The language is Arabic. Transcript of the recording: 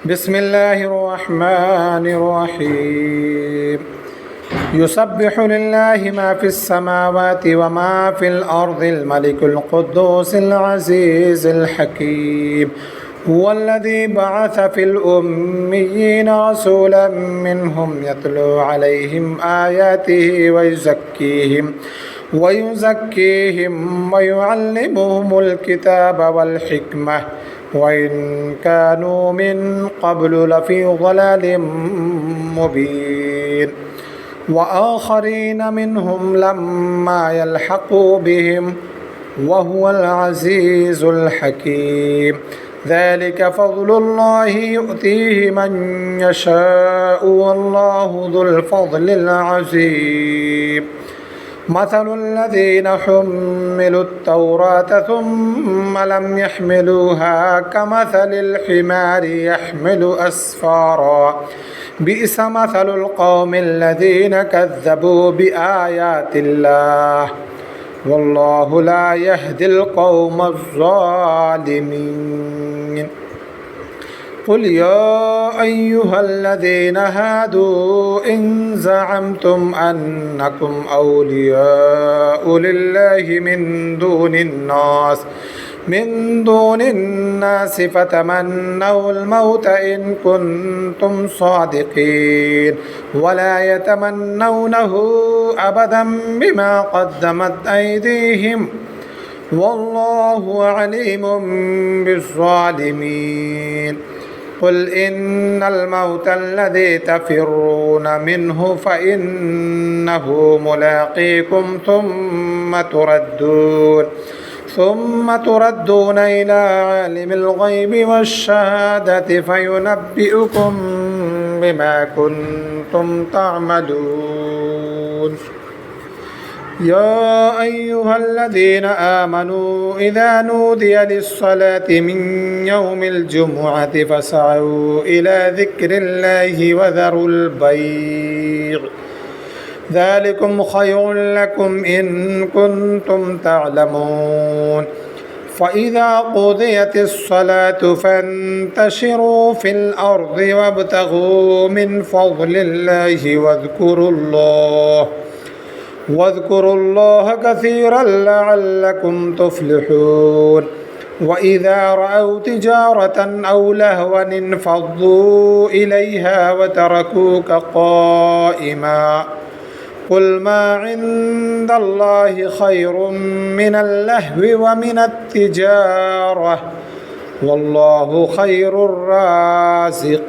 بسم الله الرحمن الرحيم يسبح لله ما في السماوات وما في الأرض الملك القدوس العزيز الحكيم هو الذي بعث في الأميين رسولا منهم يتلو عليهم آياته ويزكيهم ويعلمهم الكتاب والحكمة وإن كانوا من قبل لفي ضلال مبين وآخرين منهم لما يلحقوا بهم وهو العزيز الحكيم ذلك فضل الله يؤتيه من يشاء والله ذو الفضل العظيم مثل الذين حملوا التوراة ثم لم يحملوها كمثل الحمار يحمل أسفارا بئس مثل القوم الذين كذبوا بآيات الله والله لا يهدي القوم الظالمين قل يا أيها الذين هادوا إن زعمتم أنكم أولياء لله من دون الناس فتمنوا الموت إن كنتم صادقين ولا يتمنونه أبدا بما قدمت أيديهم والله عليم بالظالمين قل إن الموت الذي تفرون منه فإنه ملاقيكم ثم تردون إلى عالم الغيب والشهادة فينبئكم بما كنتم تعملون يا أيها الذين آمنوا إذا نودي للصلاة من يوم الجمعة فاسعوا إلى ذكر الله وذروا البيع ذلكم خير لكم إن كنتم تعلمون فإذا قضيت الصلاة فانتشروا في الأرض وابتغوا من فضل الله واذكروا الله كثيرا لعلكم تفلحون وإذا رأوا تجارة أو لهوا انفضوا إليها وتركوك قائما قل ما عند الله خير من اللهو ومن التجارة والله خير الرازقين